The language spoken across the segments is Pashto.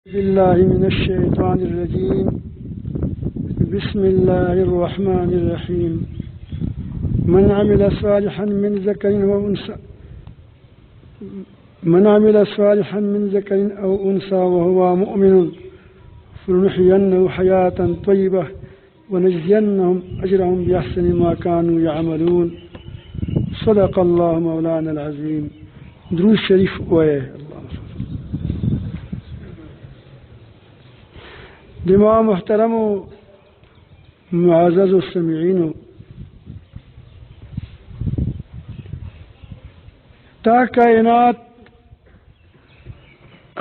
بالله من الشيطان الرجيم. بسم الله الرحمن الرحيم. من عمل صالحا من ذكر أو أنثى وهو مؤمن فلنحيينه حياة طيبة ونجزينهم أجرهم بأحسن ما كانوا يعملون. صدق الله مولانا العظيم. درود شريف ويه دماء محترم و معزز السمعين، تا کائنات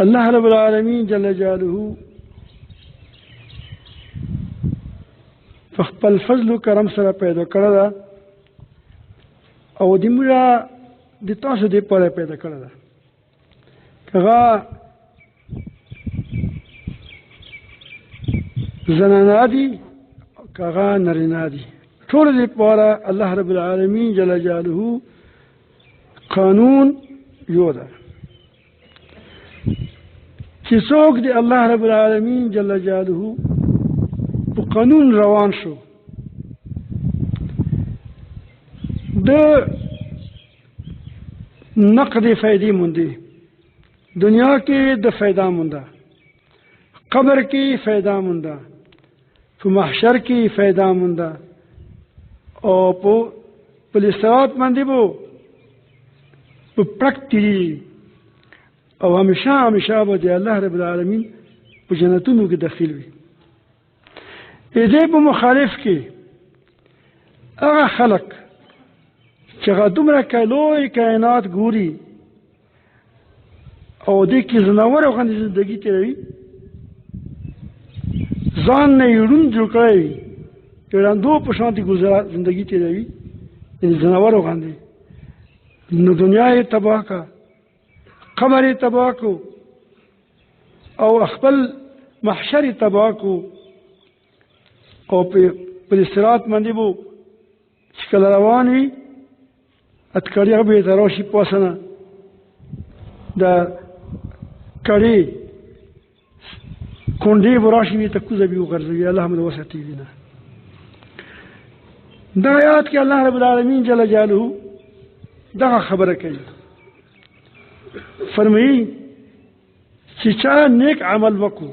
اللہ رب العالمین جل جلالہ فخپل فضل و کرم سره پیدا کړه دا او دمرا د تاسو د پاره پیدا کړه دا کغه زنانا دي کغه نرینا دي ټول د پاره الله رب العالمین جل جلاله قانون یو ده چې څوک دی الله رب العالمین جل جلاله په قانون روان شو د نقد فائدې مونږ دنیا کې د فائدہ مونږ قبر کې فائدہ مونږ په محشر کې فائدہ مونږ او په پلیسات باندې وو په پرکټي او همیشه به د الله رب العالمین په جنتونو کې داخل وي. دې په مخالف کې هغه خلق چې هغه دومره کلوی کائنات ګوري او دې کې زناور او غندې زندگی تیروي ځان نه یړون جوړ کړی یړاندو په شانتي گزار زندگی تیروي ان زناور او غندې نو دنیا یې تباہ کا قبر یې تباہ کو او خپل محشر یې تباہ کو او په صراط باندې وو چې کله روان وي اتکړی به یې راشي پوسنه د کړي کونډې وراشي وي ته کوزه به وګرځوي الله مو وساتي وینه. دا آیات کې الله رب العالمین جل جلاله دا خبره کوي فرمایي چې چا نیک عمل وکړو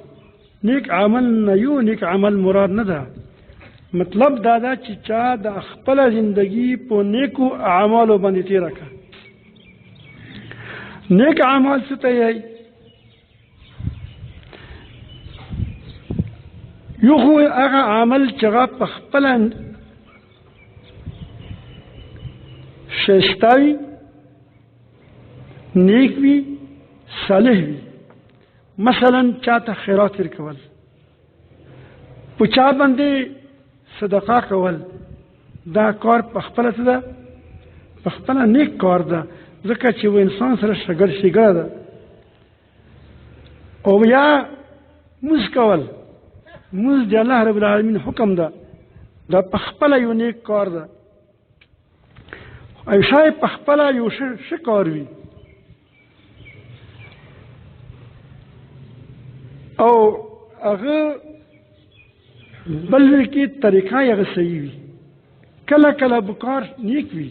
نیک عمل نه یو نیک عمل مراد نه ده مطلب دا چې چا د خپل زندگی په نیکو اعمالو باندې تیر کړ. نیک اعمال څه ته یې یو خو هغه عمل چې هغه په خپل شایسته نیک وي صالح وي. مثلا چاته خیرات ورکول په چا باندې صدقه کول دا کار په خپل څه ده په خپل نیک کار ده ځکه چې و انسان سره شګړه ده. او یا موږ کول موږ د الله رب العالمین حکم ده دا په خپل یو نیک کار ده او شای په خپل یو ښه کار وي او هغه بل کې طریقه یې صحیح وي کله کله بکار نیک وي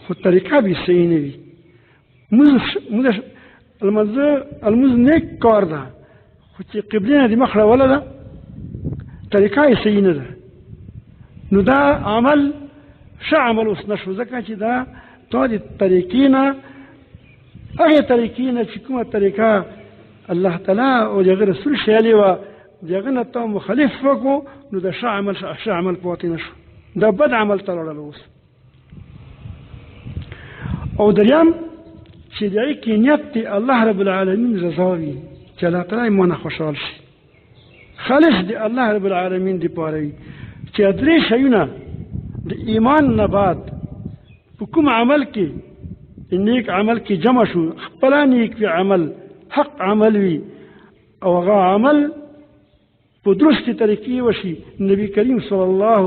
خو طریقه به صحیح نه وي. المز نیک کار ده خو چې قبله دې مخ راوله ده طریقه یې صحیح نه ده نو دا عمل ښه عمل اوس نشو ځکه چې دا تو دې طریقې نه هغې طریقې نه چې کومه طریقه الله تعالی او د هغه رسول شیالي وه د هغه نه ته مخالف وکړو نو د ښه عمل پاتې نه شو دا بد عمل ته لاړل اوس. او دریم چې د هغې کې نیت دی الله رب العالمین رضا وي چې الله تعالی مانه خوشحال شي خالص دی الله رب العالمین دپاره وي چې درې شیونه د ایمان نه بعد په کوم عمل کې نیک عمل کې جمع شو خپل نیک وي عمل حق عمل وي او هغه عمل په درسته طریقې وشي نبی کریم صلی الله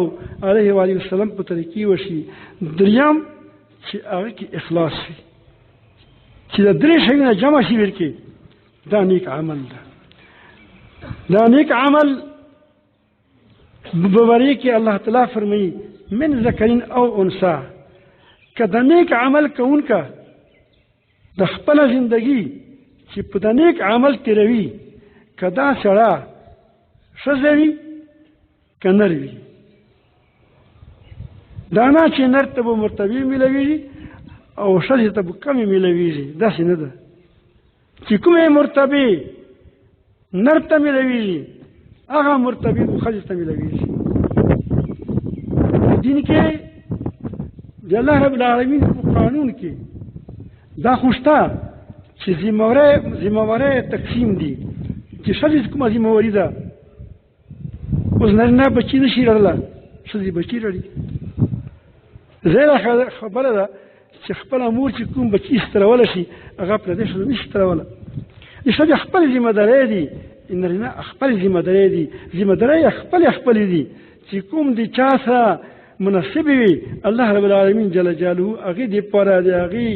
علیه و آله وسلم په طریقې وشي. دریم چې هغه کې اخلاص وي چې د درې شیونه جمع شي ورکې دا نیک عمل ده. دا نیک عمل ببری کې الله تعالی فرمایي من ذکرین او انثى که د نیک عمل کوونکا د خپل زندگی چې په د نیک عمل تیروي که دا سړی ښځه وي که نر وي دا نه چې نر ته به مرتبې میلویږي او ښځې ته به کمې میلویږي داسې نه ده چې کومې مرتبې نر ته میلویږي هغه مرتبې به ښځې ته میلویږي دین کې د الله رب العالمین په قانون کې دا خو شته چې ذمهوارۍ تقسیم دي چې ښځې کومه ذمهواري ده اوس نارینه بچي نشي لرلی ښځې بچي لري زیره خبره ده چې خپله مور چې کوم بچي سترولی شي هغه پردۍ ښځه نشي سترولی د ښځې خپل ذمهدارۍ دي نارینه خپل ذمهدارۍ دي ذمهدارۍ خپلې دي چې کوم د چا سره مناسبې وي الله رب العالمین جل جلاله هغې دپاره د هغې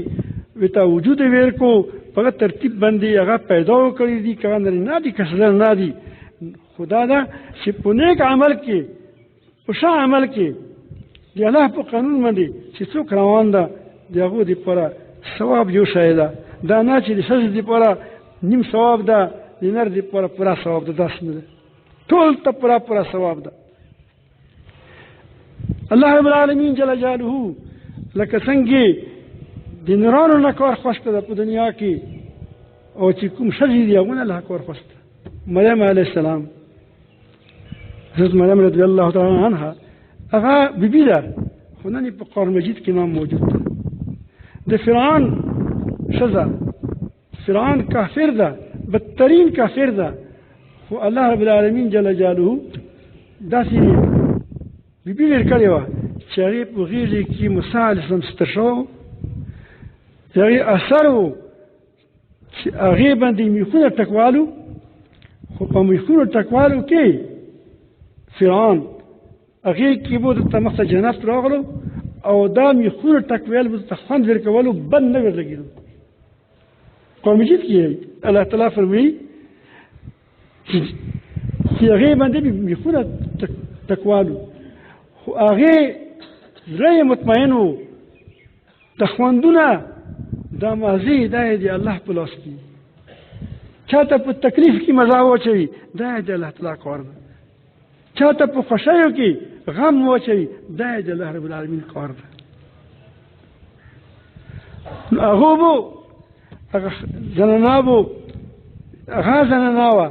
ورته وجود یې ویل کو په هغه ترتیب باندې هغه پیدا وکړي دي که هغه نارینه دي که ښځه نه دي خو دا ده چې په نیک عمل کې په ښه عمل کې د الله په قانون باندې چې څوک روان ده د هغو دپاره ثواب یو شی ده دا نه چې د ښځې دپاره نیم ثواب ده د نر دپاره پوره ثواب ده داسې نه ده ټول ته پوره ثواب ده الله رب العالمین جل جلاله لکه څنګه د نرانو نه کار خوښته ده په دنیا کې او چې کوم ښځې دي هغو نه له کار خوښته مریم علیه السلام حضرت مریم رضی الله تعالی عنها هغه بیبي ده خو نن په قرآن مجید کې نام موجود ده د فرعون ښځه فرعون کافر ده بدترین کافر ده خو الله رب العالمین جل جلاله داسې بیبي ویل کړې وه چې هغې په غېږې کې موسی علیه السلام ستر شوی و د هغې اثر و چې هغې باندې میخونه ټکوالو خو په میخونو ټکوالو کې فرعون هغې کې به دلته مخته جنت راغلو او دا میخونو ټکویل به دلته خوند ورکولو بند نه ورلګېدو قرآن مجید کې الله تعالی فرمایي چې هغې باندې میخونه ټکوالو خو هغې زړه یې مطمئن و د خوندونه دا ماضي دا یې د الله په لاس کې چاته په تکلیف کې مزه واچوي دا یې د الله تعالی کار ده چاته په خوښیو کې غم واچوي دا یې د الله رب العالمین کار ده نو هغو به هغه زنانه به هغه زنانه وه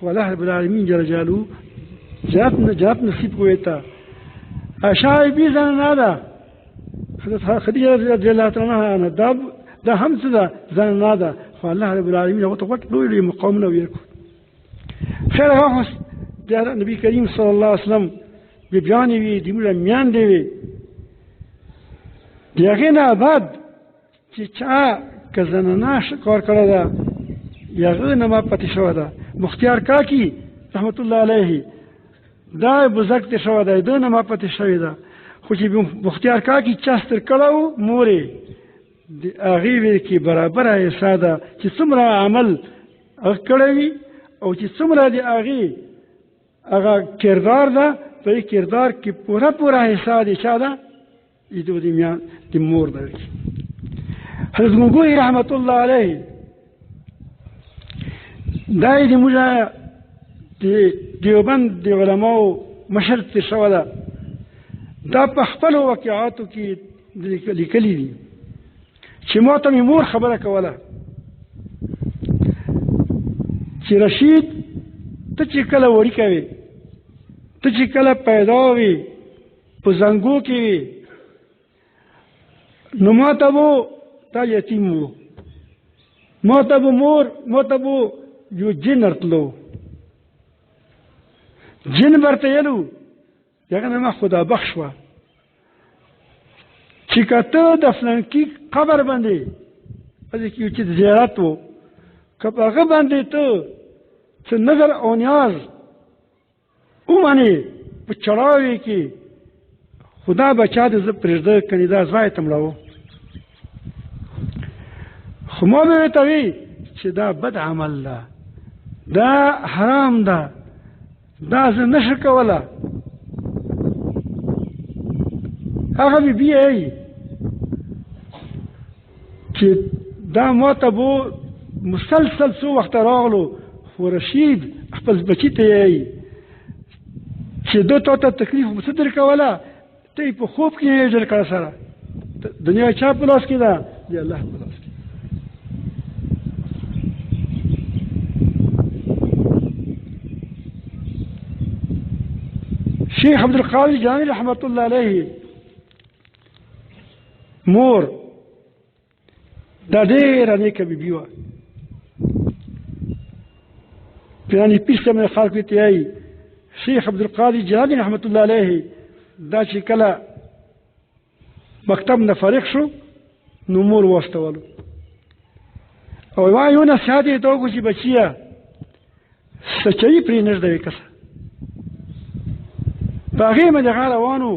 خو الله رب العالمین جل جلاله جنت نصیب کوی ته عایشه بیبي زنانه ده حضرت خدیجه رضی الله تعالی عنها دا هم څه ده زنانه ده خو الله رب العالمین هغو ته غټ لوی مقامونه ویل کړو خیر هغه خو د نبي کریم صلی الله علیه وسلم بیبیانې وي د موږ میندې وي د هغې نه بعد چې چا که زنانه کار کړی ده د هغه نه ما پاتې شوی ده مختیار کاکي رحمت الله علیه دا بزرګ تېر شوی دی ده نه ما پاتې شوې ده خو چې مختیار کاکي چا ستر کړی و مور یې د هغې ویل کې برابره حصه ده چې څومره عمل هغه کړی وي او چې څومره د هغې هغه کردار ده په دې کردار کې پوره حصه د چا ده د مور ده حضرت مونګوي رحمت الله علیه دا یې زموږ د دیوبند د علماو مشر تېر شوی ده دا په خپلو واقعاتو کې لیکلي دي چې ما ته مې مور خبره کوله چې رشید ته چې کله وړیکه وې ته چې کله پیدا وې په زنګو کې وې نو ما ته به تا یتیم و ما ته به یو جن ارتلو جن برته یلو هغه نه ما خدا بخش وه چې که ته د فلانکي قبر باندې هلته کې یو چې زیارت و که په هغه باندې ته څه نظر او نیاز ومنې په چړاوې کې خدا بچا دې زه پرېږده کنې دا ځای ته مړوه خو ما به ورته وي چې دا بد عمل ده دا حرام ده دا زه نشه کوله. هغه بی بی ای چې دا ما ته به مسلسل څو وخته راغلو، خو رشید خپل بچي ته یې چې دو ته تکلیف مو څه در کوله، ته یې په خوب کې یې جل کړه سره. دنیا چا په لاس کې ده؟ د الله په لاس کې. شیخ عبدالقادر جیلانی رحمت الله علیه مور دا ډېره نیکه بیبي وه. پیرانی پیسته مې خلکو ته یې شیخ عبدالقادر جیلانی رحمت الله علیه دا چې کله مکتب نه فارغ شو نو مور واستولو او ما یو نصیحت یې ته وکړو چې بچیه سچایي پرې نږدې وي کسه په هغې مې دغه روانو.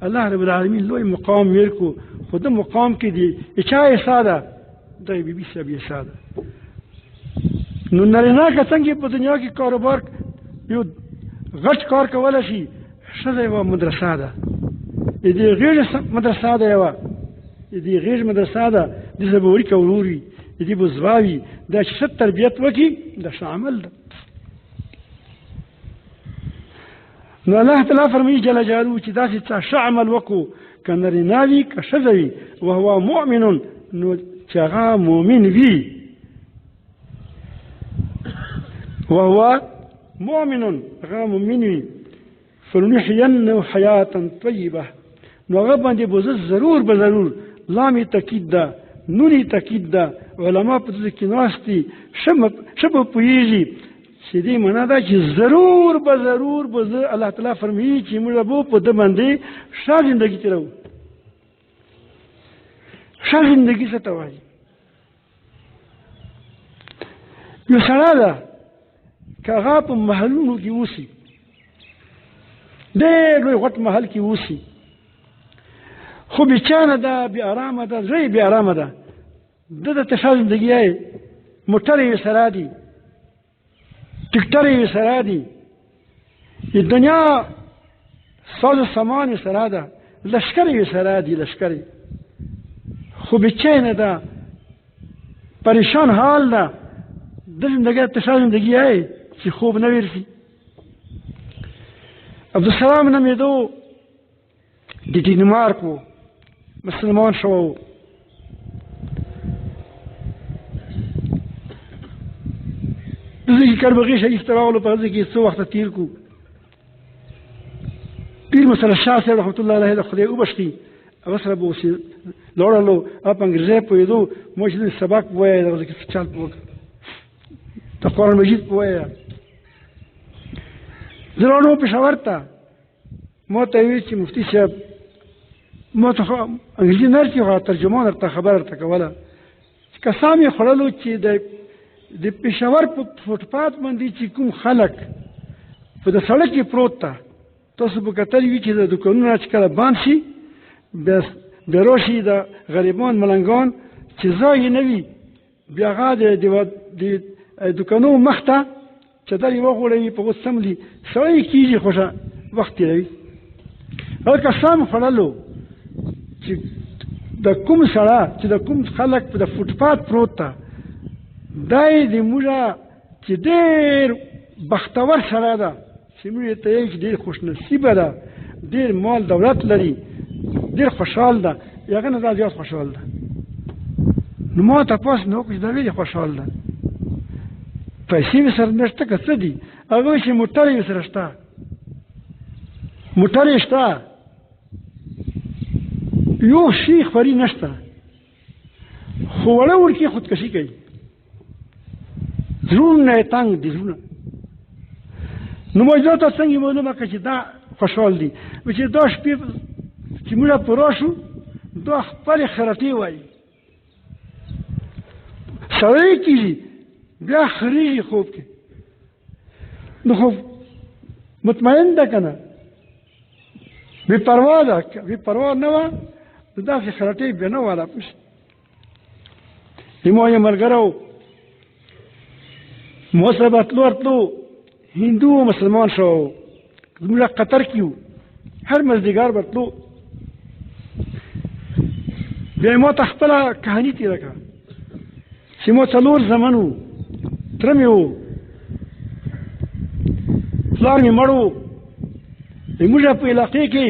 الله رب العالمین لوی مقام ویل کو، خو ده مقام کې دی چا یې ساده د بی بي صاحب یې ساده. نو نارینه که څنګه په دنیا کې کاروبار یو غټ کار کولی شي، ښځه یوه مدرسه ده، د دې غېږ مدرسه ده، یوه د دې غېږ مدرسه ده، دې ته به وړي که ورور وي، د دې به زوا وي، دا چې ښه تربیت وکړي دا ښه عمل ده. نو الله تعالی فرمایي جل جلاله چې داسې څه ښه عمل وکړو که نارینه وي که ښځه وي وهو مؤمن، نو چې هغه مؤمن وي، وهو مؤمن هغه مؤمن وي، فلنحيينه حیاة طیبه، نو هغه باندې به زه ضرور به ضرور، لام یې تاکید ده، نون یې تاکید ده، علما په دې کې ناست دي ښه به پوهېږي چې دې معنا ده چې ضرور به ضرور به زه الله تعالی فرمایي چې موږ به په ده باندې ښه زندګي تېروو. ښه زندګي څه ته وایي؟ یو سړی ده که هغه په محلونو کې اوسي، ډېر لوی غټ محل کې اوسي، خو بېچانه ده، بې ارامه ده، زړه یې بې ارامه ده، ده ته ښه زندګي یې موټر یې سره دي، ټکټر یې سره دي، د دنیا ساز و سامان یې سره ده، لشکر یې سره دي، لشکر یې، خو بېچینه ده، پریشان حال ده، ده زندګي ته ښه زندګي یې چې خوب نه ورځي. عبدالسلام نومېده، د ډینمارک و، مسلمان شوی و. دلته کې کربغې شریف ته راغلو، په هلته کې څه وخته تېر کړو. پیر مسله شاه صاحب رحمت الله علیه د خدای وبښتي هغه سره به اوسې لاړلو، هغه په انګریزۍ پوهېدو، ما چې دوی سبق ووایه دغه ځای کې چل وکړه، د قرآن مجید ووایه. زه راغلم پېښور ته، ما ته یې ویل چې مفتي صاحب ما ته خو انګریزي نه رسي، خو ترجمان درته خبره درته کوله. قسم یې خوړلو چې د پېښور په فوټپات باندې چې کوم خلک په د سړک کې پروت ته، تاسو به کتلی وي چې د دوکانونه چې کله بند شي بیا راشي د غریبان ملنګان چې ځای یې نه وي، بیا هغه د دوکانو مخ ته چدر یې وغوړوي، په اوس سملي سړی کېږي، خوښه وخت تېروي. هغه قسم خوړلو چې د کوم سړی چې د کوم خلک په د فوټپات پروت ته، دا یې د موږه چې ډېر بختور سړی ده، چې موږ یې ته یې چې ډېر خوشنصیبه ده، ډېر مال دولت لري، ډېر خوشحال ده، هغه نه دا زیات خوشحال ده. نو ما تپوس مې وکړو چې دا ولې خوشحال ده؟ پیسې مې سره نشته که څه دي؟ هغه وایي چې موټر یې سره شته، موټر یې شته، یو شي خوري نشته، خو وړه وړکي خودکشي کوي، زړونه یې تنګ دي زړونه. نو ما دا ته څنګه معلومه کړه چې دا خوشحال دي؟ چې دا شپې چې موږ په راشو دا خپلې خرطې وایي، سړی کېږي بیا خرېږي خوب کې. نو خو مطمئن ده که نه؟ بې پروا ده، بې پروا نه وه نو داسې خرټې بیا نه وه راپسې. زما یو ملګری و، ما سره به تلو ورتلو، هندو او مسلمان شو زموږ قطر کې وو هر مازدیګر به تلو بیا یې ما ته خپله کهاني تېره کړه چې ما 4 زامن وو تره مې وو پلار مې مړ وو زموږ په علاقې کې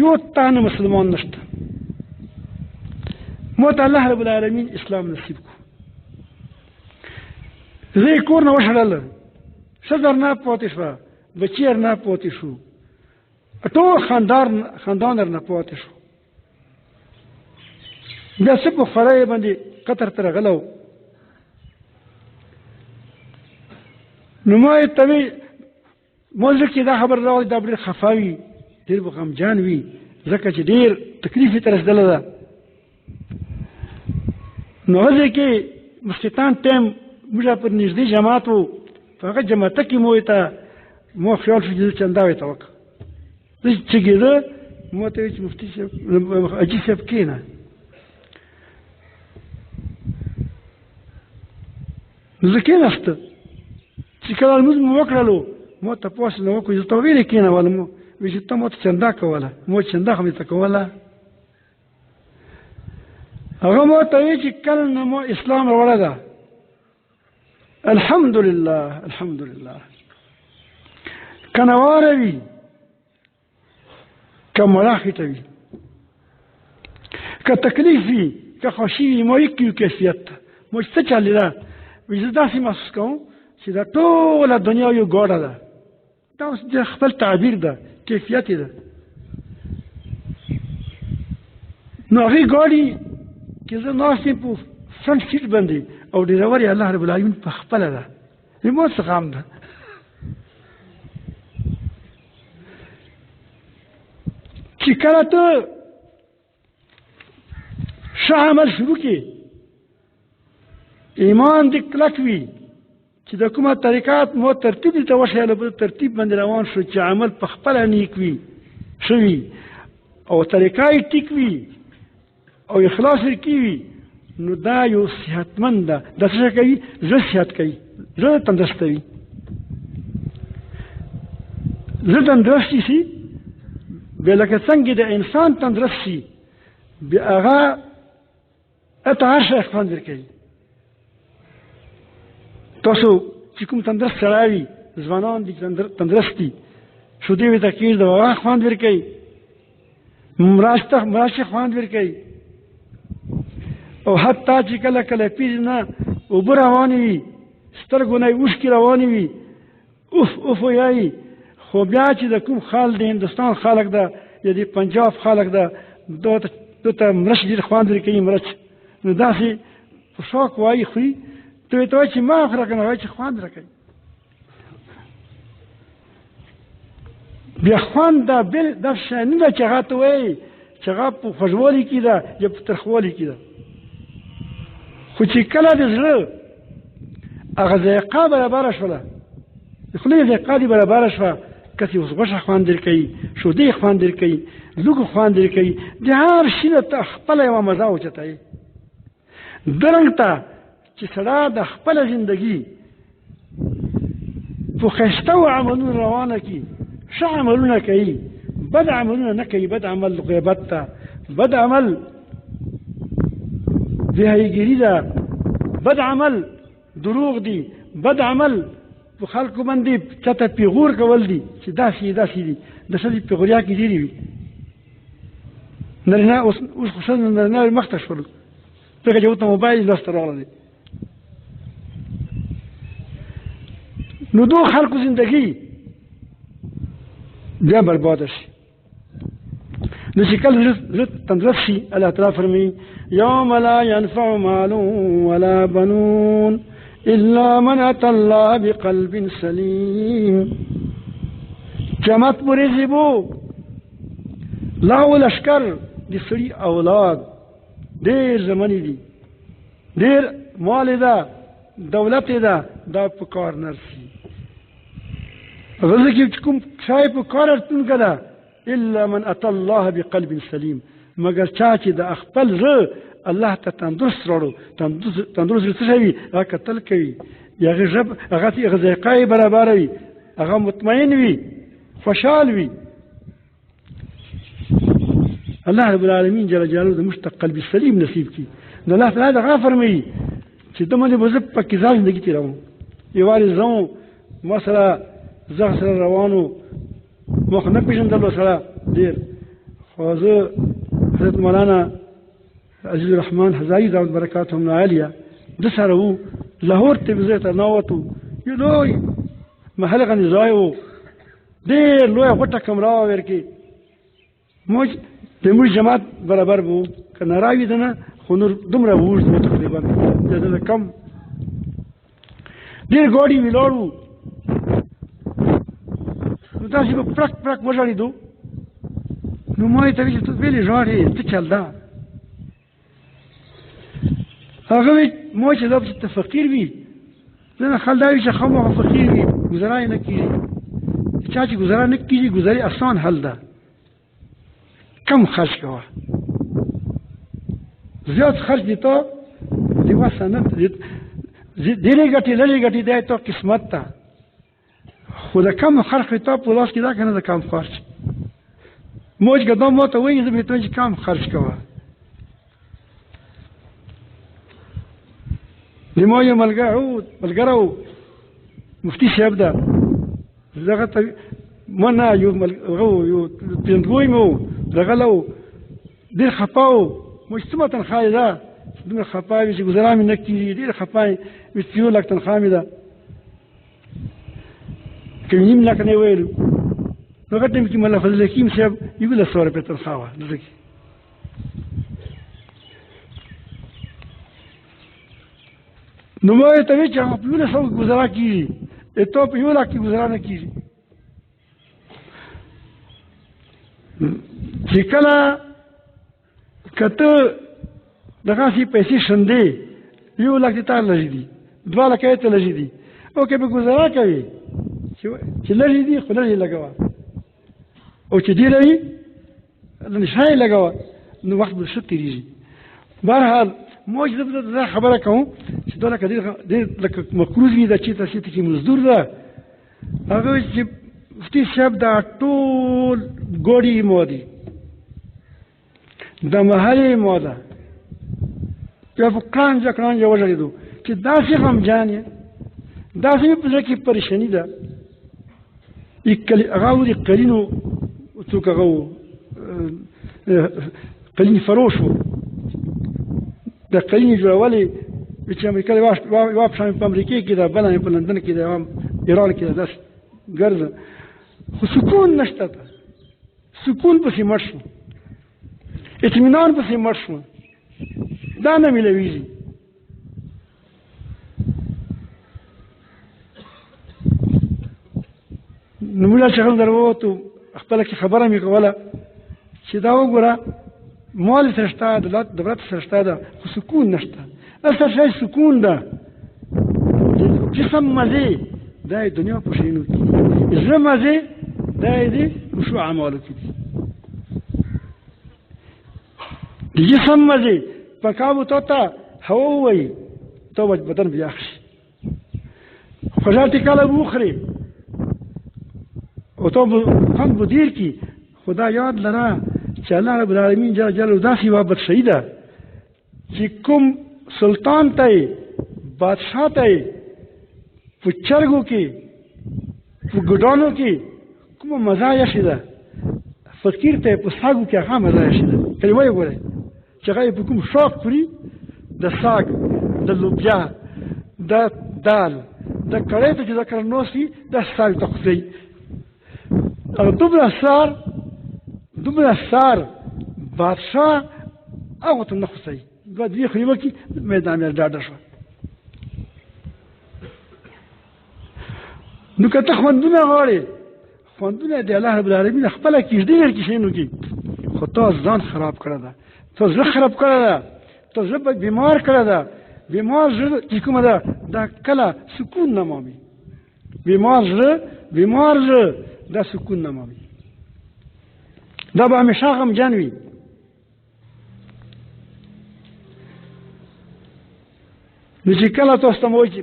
یو تانه مسلمان نشته ما ته الله رب العالمین اسلام نصیب کړو زه یې کور نه وشړله ښځه رنه پاتې شوه بچي رنه پاتې شو ټول خاندان رنه پاتې شو بیا څه په خورۍ باندې قطر ته راغلی و نو ما یې ته وی ما زړه کې دا خبر راغلی دا به ډېر خفه وي ډېر به غمجان وي ځکه چې ډېر تکلیف یې ته رسېدلی ده نو هغه ځای کې مفتتان ټایم موږ پر نږدې جماعت و په هغه جماعته کې مو ته ما خیال شو چې زه چنده ورته وکړم زه چږېده ما ته ویل چې مفتي صاحب حاجي صاحب کښېنه نو زه کښېناسته چې کله لمونځ مو وکړلو ما تپوس نه وکړو زه ته ویلې کښېنولم وایي چې ته ما ته چنده کوله ما چنده خو مې ته کوله هغه ما ته وایي چې کله نه ما اسلام راوړی ده الحمدلله الحمدلله که نواره وي که مړه خېټه وي که تکلیف وي که خوښي وي ما یک یو کیفیت ته ما چې څه چلې ده وایي زه داسې محسوس کوم چې دا ټوله دنیا یو ګاډه ده دا اوس د خپل تعبیر ده کیفیت یې ده نو هغې ګاډي کې زه ناست یم په فرنټ سیټ باندې او ډریور یې الله رب العالمین په خپله ده ما څه غم ده چې کله ته ښه عمل شروع کړې ایمان دې کلک وي چې د کومه طریقات مو ترتیب دې ته وښیله په ترتیب باندې روان شو چې عمل په خپله نیک وي ښه وي او طریقه یې ټیک وي او اخلاص یې کې وي نو دا یو صحتمند ده دا څه کوي زړه صحت کوي زړه تندرسته وي زړه تندرستی شي بیا لکه څنګه د انسان تندرست شي بیا هغه اته هر شی خوند ورکوي تاسو چې کوم تندرست سړی وي ځوانان دي تندرست دي شودې ورته کېږدي هغه خوند ورکوي مراشته خوند ورکوي او حتی چې کله کله پیژ نه اوبه روانې وي سترګو نه یې اوښکې روانې وي اوف اوف وایي خو بیا چې د کوم خال د هندوستان خلک ده یا د پنجاب خلک ده دو ته مرچ ډېر خوند ورکوي مرچ نو داسې په شوق وایي خوري ته ورته وایي چې ما وخوره که نه وایي چې خوند راکوي بیا خوند دا بل دا شی نه ده چې هغه ته وایي چې هغه په خوږوالي کې ده یا په ترخوالي کې ده خو چې کله د زړه هغه ذایقه برابره شوله د خولې ذایقه دې برابره شوه کسې اوس غوښه خوند درکوي شودې خوند درکوي لوږه خوند درکوي د هر شي نه ته خپله یوه مزه اوچتوي درنګ ته چې سړی د خپله زندګي په ښایسته عملونو روانه کړي ښه عملونه کوي بد عملونه نه کوي بد عمل غیبت ته بد عمل بهایګیري ده بد عمل دروغ دي بد عمل په خلکو باندې چاته پیغور کول دي چې داسې داسې دي د ښځې پیغوریا کې ډېرې وي نارینه اوس خو ښځې نارینه مخته شول ځکه چې ورته موبایل لاس ته راغلی دی نو دو خلکو زندګي بیا برباده شي نو چې کله زړه تندرست شي الله تعالی فرمایي یوم لا ینفع مال ولا بنون الا من اتى الله بقلب سلیم قیامت پورې زیبو لاو لشکر د سړي اولاد ډېر زمنې دي ډېر مال ده دولت ده دا په کار نرسي غزه کې کوم شای په کار ارتون کده الا من اتى الله بقلب سلیم مگر چا چې د خپل زړه الله ته تندرست راړو تندرست څه شي هغه قتل کوي یا هغه ذایقه برابر وي، هغه مطمئن وي، خوشحال وي. الله رب العالمین جل جلاله د موږ ته قلب سلیم نصیب کړي. نو الله تعالی دغه فرمایي چې ته باندې به زه په کې زندګي تېروم. یووارې زه وم، ما سره زه سره روان و، ما خو نه پېژندل سره ډېر، خو زه حضرت مولانا عزیز الرحمن هزاري دعوت برکاتهم عالیه د سره وو، لاهور ته ځای ته ناوتو، یو لوی محل غني ځای و، ډېر لویه غوټه کمره وه ورکې. موږ د موږ جماعت برابر به وو، که نه راوي ده نه، خو نور دومره اوږد و تقریبا د کم ډېر ګاډي ولاړ وو. نو داسې به پړک پړک وژړېدو. نو ما یې ته ویل چې ته ولې ژاړې، څه چل ده؟ هغه وی ما چې دا ته فقیر وي، ځینې خلک دا وي چې خامخا فقیر وي ګزاره یې نه کېږي. چا چې ګزاره نه کېږي، ګزاري اسان حل ده، کم خرچ کوه. زیات خرچ دي ته د وسه نه، ډېرې ګټې لږې ګټې دی ته قسمت ته، خو د کم خرچ ته په لاس کې ده که نه د کم خرچ. موج که دا ما ته وایي زه به ته چې کم خرچ کوه. د ما یو ملګری و مفتي صاحب ده، دغه ته ما نه یو پېژندګوی مې و، دغه له و ډېر خفه و. موږ څومره تنخوا یې ده؟ دومره خفه وي چې ګزاره مې نه کېږي، ډېر خفه یم. وایي 3 لک تنخوا مې ده، که 1.5 لک نه یې ویلو. نو هغه ټایم کې ملا فضل حکیم صاحب 1100 روپۍ تنخوا وه دلته کې. نو ما یې ته ویل چې هغه په 1100 کې ګزاره کېږي، ته په 1 لک کې ګزاره نه کېږي. چې کله که ته دغسې پیسې شندې، 1 لک دې تا لږې دي، 2 لکه یې ته لږې دي، او که به ګزاره کوې چې لږې دي خو لږې لګوه، او چې ډېره وي نشه یې لګوه، نو وخت به ښه تېرېږي. بهرحال موږ زه خبره کوم چې دا لکه ډېر لکه مقروض وي، دا چېرته چېرته کې مزدور ده. هغه وایي چې مفتي صاحب دا ټول ګوډي ما دي، د محلې ما ده. بیا په کړانجه کړانجه وژړېدو چې داسې غمجان یې، داسې مې په زړه کې پریشاني ده. هغه و د قلینو څوک هغه و قلین فروش و، د قلین یې جوړولې چې امریکا یوه پښه مې په امریکې کې ده، بله مې په لندن کې ده، یوه ایران کې ده، داسې ګرځه، خو سکون نشته ته. سکون پسې مړ شو، اطمینان پسې مړ شو، دا نه میلوېږي. نو مولا چې هغه در ووتو، خپله کې خبره مې کوله چې دا وګوره مال سره شته، دولت سره شته ده، خو سکون نشته. اصل شی سکون ده، جسم مزې دا یې دنیا په شیانو کې دي، زړه مزې دا یې د وشو اعمالو کې دي. د جسم مزې په کابو ته هوا ووایي، ته به بدن بیا ښه شي، خوږه ټکاله به وخورې او ته به خوند به ډېر کړي. خو دا یاد لره چې الله رب العالمین جل جلاله داسې یوه بادشاهي ده چې کوم سلطان ته یې، بادشاه ته یې په چرګو کې، په ګډانو کې کومه مزه یشي ده، فقیر ته یې په ساګو کې هغه مزه یشي ده. کلمه یې ګورئ چې هغه یې په کوم شوق خوري، د ساګ، د لوبیا، د دال، د کړۍ ته چې دا کرنوس وي، دا ساګ ته خوري. او دومره سار بادشاه هغه ته نه خوښوي، 2 خوري وکړي میدان یې ډاډه شوه. نو که ته خوندونه غواړې، خوندونه د الله رب العالمین خپله کېږدي ورکې شیانو کې، خو تا ځان خراب کړی ده، تا زړه خراب کړی ده، تا زړه بیمار کړی ده. بیمار زړه چې کومه ده دا کله سکون نه مومي. بیمار زړه دا سکون نه مومي، دا به همیشه غمجن وي. نو چې کله تاسو ته مو وایي چې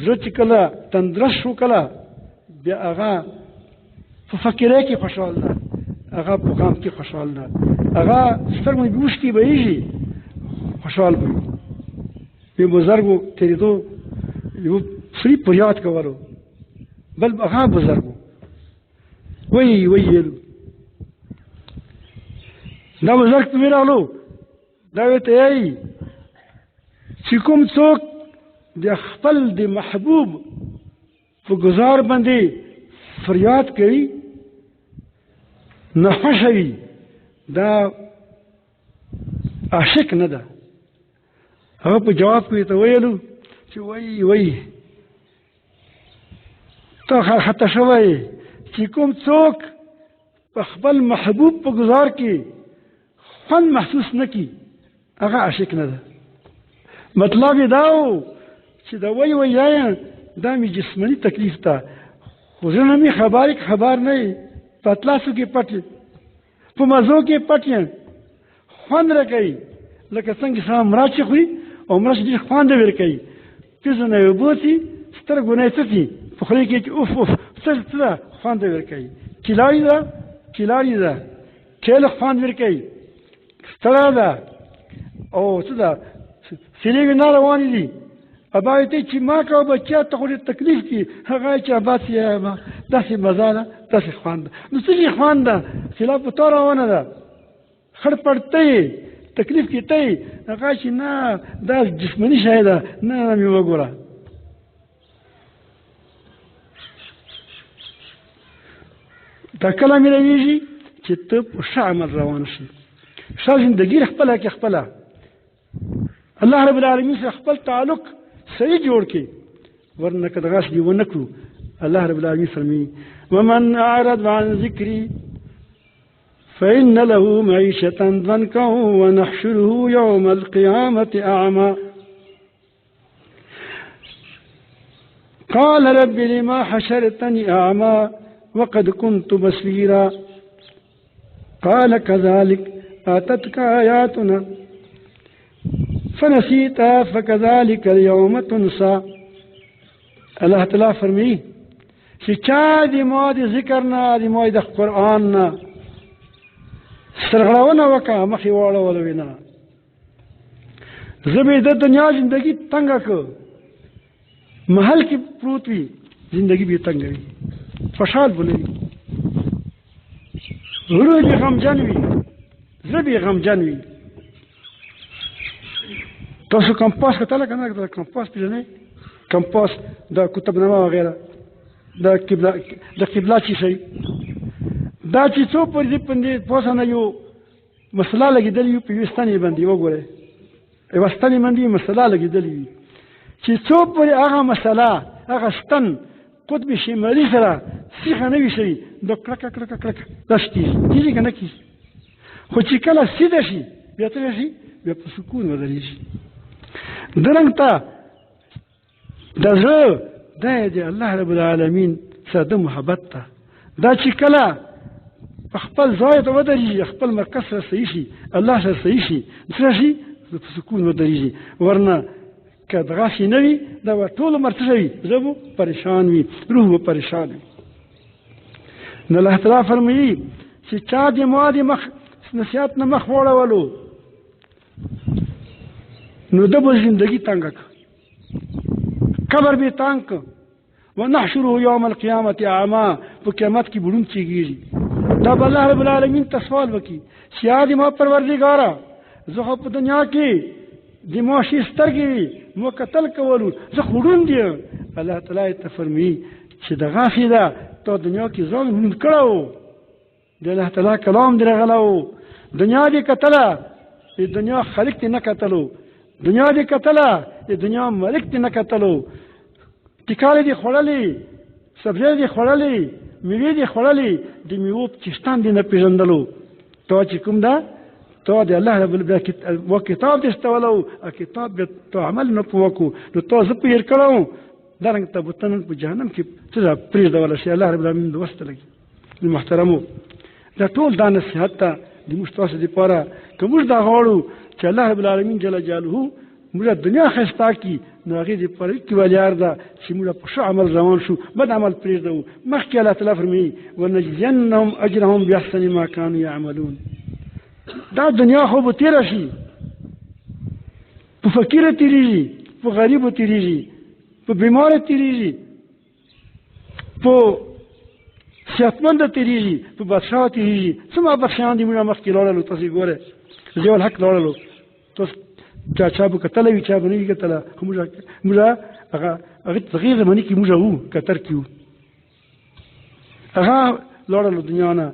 زړه چې کله تندرست شو کله بیا هغه په فقیرۍ کې خوشحال ده، هغه په غم کې خوشحال ده، هغه سترګې به اوښکې بهیږي خوشحال به وي. یو بزرګو تېرېدو یو سړي فریاد کولو، بل هغه بزرګ وی ویلو، دا بزرګ ته راغلو، دا ورته وایي چې کوم څوک د خپل د محبوب په ګزار باندې فریاد کوي ناخوښه وي، دا عاشق نه ده. هغه په جواب کې ته ویلو چې وی ته خطا شوی چې کوم څوک په خپل محبوب په ګزار کې خوند محسوس نه کړي هغه عاشق نه ده. مطلب یې دا و چې دا وایه دا مې جسماني تکلیف ته، خو زړه مې خبر نه وي، په اطلاسو کې پټ یم، په مزو کې پټ یم، خوند راکوي لکه څنګه سره مرچ خوري او مرچ ډېر خوند ورکوي، پزه نه یې اوبه څي، سترګو نه یې څه څي، په خولې کې چې اوف څه ده خوند ورکوي، کیلاري ده کیله خوند ورکوي، ستړی ده او څه ده سینې مې نه روانې دي، ابا ته چې ما کوه بچیا ته خو تکلیف کې هغه چې ابا داسې مزه ده داسې خوند ده، نو څه شي خوند ده خلاف په تا روانه ده، خړ پړ ته یې تکلیف کې ته یې هغه چې نه دا جسماني شی ده، نه مې وګوره. دا کله ملویږي چې ته په ښه عمل روان شي، ښه زندګي خپله کې خپله الله رب العالمین سره خپل تعلق صحیح جوړ کړي، ورنه که دغسې دې ونه کړو الله رب العالمین فرمایي ومن اعرض عن ذکري فإن له معيشة ضنكا ونحشره يوم القيامة أعمى قال رب لما حشرتني أعمى وقد كنت بصيرا قال كذلك آتتك آياتنا فنسيتها فكذلك اليوم تنسى. الله تعالی فرمایي چې چا د ما د ذکر نه د ما د قرآن نه سرغړونه وکړه مخې واړولوې نه، زه به د دنیا زندګي تنګه کړ، محل کې پروت وي زندګي به تنګه وي، خوشحال به نه وي، زړه به غمجن وي، زړه به غمجن وي. تاسو کمپاس کتله که نه؟ کمپاس پېژنئ؟ کمپاس د کتبنامه وغیره د قبله چې شي دا چې څو پر دې باندې پوسه نه یو مسله لګېدلې وي په یوه ستنې باندې وګورئ، یوه ستنې باندې مسله لګېدلې وي چې څو پورې هغه مسله هغه ستن قطب شمالي سره سیخه نه وي شوي دا کلکه کلکه کلکه داسې کېږي که نه کېږي، خو چې کله سیده شي بیا څه شي بیا په سکون ودرېږي. درنګ ته د زړه دا د الله رب العالمین سره د محبت ته دا چې کله په خپل ځای ته ودرېږي، خپل مرکز سره صحیح شي، الله سره صحیح شي، څه شي په سکون ودرېږي. ورنه که دغسې نه وي دا به ټول عمر څه وي زه به پریشان وي، روح به پریشان وي. نو الله تعالی فرمایي چې چا د ما د نصیحت نه مخ واړولو نو ده به زندګي تنګه کړه، قبر به تنګ کړه، ونحشره یوم القیامت اعما، په قیامت کې بړوند چېږي. دا به الله رب العالمین ته سوال وکړي چې یا د ما پروردګاره زه خو په دنیا کې د ما ښې سترګې وي مو کتل کولو زه خو ړوند یم. الله تعالی ته فرمایي چې دغسې ده تا دنیا کې ځان ړوند کړی و، د الله تعالی کلام دې راغلی و، دنیا دې کتله د دنیا خالق دې نه کتلو، دنیا دې کتله د دنیا مالک دې نه کتلو، ټیکارې دې خوړلې، سبزۍ دې خوړلې، میوې دې خوړلې، د میوو چشتان دې نه پېژندلو. تا چې کوم ده تا د الله رب العالمین کتاب دې استولو، کتاب بیا تا عمل نه په وکړو نو تا زه په هېر کړی وم. دارنګه تابوتان په جهنم کې څه ده پرېږدولی شي، الله رب العالمین لوسته لګي. محترمو دا ټول دا نصیحت ته د موږ تاسو دپاره که موږ دا غواړو چې الله رب العالمین جل جلاله موږ دنیا ښایسته کړي نو هغې دپاره کې ولیار ده چې موږ په ښه عمل روان شو، بد عمل پرېږدو. مخکې الله تعالی فرمایي ونجزینهم اجرهم باحسن ما کانوا یعملون. دا دنیا خو به تېره شي، په فقیره تېرېږي، په غریبو تېرېږي، په بیماره تېرېږي، په صحتمنده تېرېږي، په بادشاه تېرېږي. څومره بادشاهان دي موږ مخکې لاړلو، تاسې ګورئ ضیاء الحق لاړلو، تاسو چا به کتلی وي چا به نه وي کتله، خو موږ هغې زمانې کې موږ وو، قطر کې وو. هغه لاړلو دنیا نه،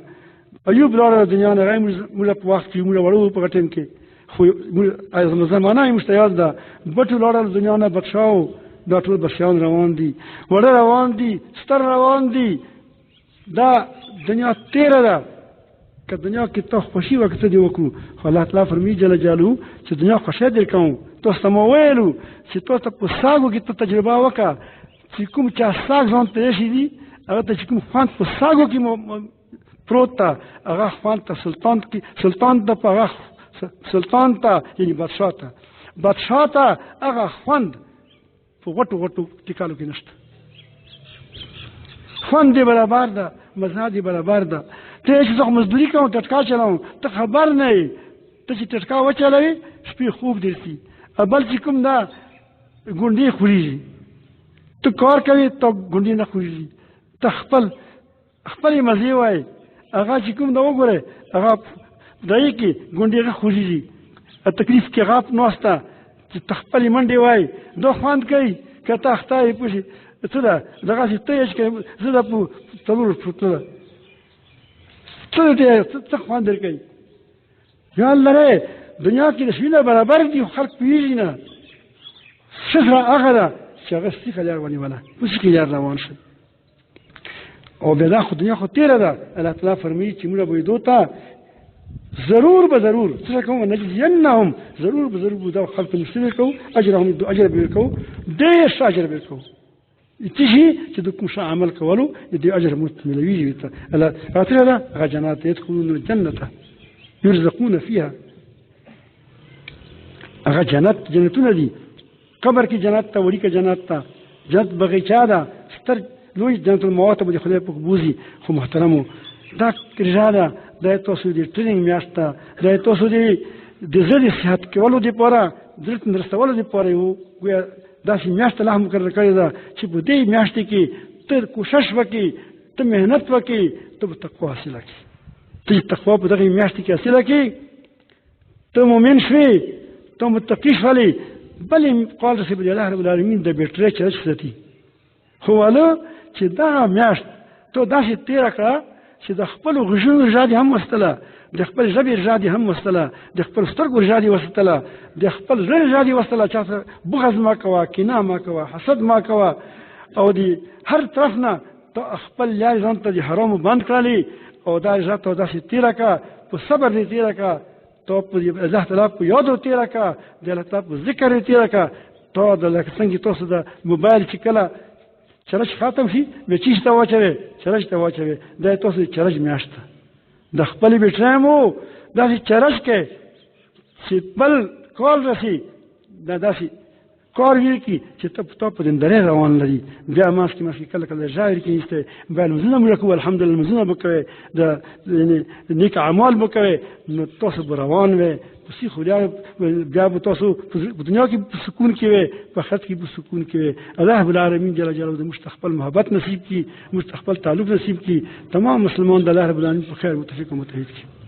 ایوب لاړلو دنیا نه، هغه موږ په وخت کې موږ وړو په هغه ټایم کې، خو زمانه یې موږ ته یاد ده. بټو لاړل دنیا نه، بادشاهو، دا ټول بادشاهان روان دي، وړه روان دي، ستر روان دي. دا دنیا تېره ده، که دنیا کې ته خوښي وه که څه دې وکړو، خو الله تعالی فرمایي جل جلاله چې دنیا خوښی در کوم. تاسو ته مو ویلو چې تاسو ته په ساګو کې ته تجربه وکړه چې کوم چا ساګ ځان ته ایښي دي، هغه ته چې کوم خوند په ساګو کې پروت ته، هغه خوند ته سلطان ته په هغه سلطان ته یعنې بادشاه ته هغه خوند په غټو ټیکالو کې نشته. خوند دې برابر ده، مزه دې برابر ده. ته چې زه مزدوري کوم ټټکا چلاوم، ته خبر نه یې، ته چې ټټکا وچلوې شپې خوب درځي. بل چې کوم دا ګونډې خورېږي، ته کار کوې ته ګونډې نه خورېږي، ته خپلې مزې وایې. هغه چې کوم دا وګورئ، هغه دایې کې ګونډې نه خورېږي، تکلیف کې غاپ ناسته چې ته خپلې منډې وایې، دا خوند کوي. که ته اخته یې پوښي څه ده دغسې ته یې چې زه ده په څلورو فوټو ده څه خوند در کوي. خیال لرئ دنیا کې د شوي نه برابر دي، خلق پوهېږي نه. ښه سره هغه ده چې هغه سیخه لار ونیوله، په سیخې لار روان شو. او بیا دا خو دنیا خو تېره ده. الله تعالی فرمایي چې موږ به دو ته ضرور به ضرور څه کوو، نجزینهم ضرور به ضرور به دا خلق ته مستوي کوو، اجرهم اجر به ورکوو، ډېر ښه اجر به ورکوو. څه شي چې د کوم ښه عمل کولو د دې اجر مستملوي ته. الله تعالی ده هغه جنات يدخلون الجنة يرزقون فيها. هغه جنتونه دي، قبر کې جنت ته، وړي کې جنت ته، جنت بغیچه ده، ستر لوی جنت الموت به د خدای په بوزي. خو محترمو دا رضا ده، دا تاسو د ټریننګ میاشت ده، دا تاسو د زړه د صحت کولو دپاره، زړه ته رسولو دپاره یو ګویا داسې میاشت الله مقرر کړې ده چې په دې میاشتې کې ته کوشش وکړې، ته محنت وکړې، ته به تقوا حاصله کړې. ته چې تقوا په دغې میاشتې کې حاصله کړې، ته مؤمن شوې، ته متقي شولې، بلې قال رسول الله رب العالمین د بیټرۍ چارج ساتي. خو واله چې دغه میاشت ته داسې تېره کړه چې د خپلو غږونو رضا دې هم وستله، د خپل ژبې رضا دې هم وستله، د خپل سترګو رضا دې وستله، د خپل زړه رضا دې وستله. چا سره بغض مه کوه، کینه مه کوه، حسد مه کوه، او د هر طرف نه ته خپل لارې ځان ته د حرامو بند کړلې، او دا رضا ته داسې تېره کړه، په صبر دې تېره کړه، ته په الله تعالی په یادو تېره کړه، د الله تعالی په ذکر دې تېره کړه. ته د لکه څنګه تاسو د موبایل چې کله چرچ ختم شي بیا چیز ته واچوې، چرچ ته واچوې، دا تاسو د چرچ میاشت ده. د خپلې بیټرۍ مو داسې چرچ کې چې بل کال رسي، دا داسې کار ویل کړي چې ته په دیندارۍ روان لري. بیا ماسکې کله کله ژاړې کې ایسته بیا لمونځونه مو کوو، الحمدلله لمونځونه به کوې، د نیک اعمال به کوې، نو تاسو به روان وې په سیخ بیا به تاسو په دنیا کې په سکون کې وې، په آخرت کې په سکون کې وې. الله رب العالمین جل جلاله د موږ ته خپل محبت نصیب کړي، موږ ته خپل تعلق نصیب کړي. تمام مسلمان د الله رب العالمین په خیر متفق او متحد کړي.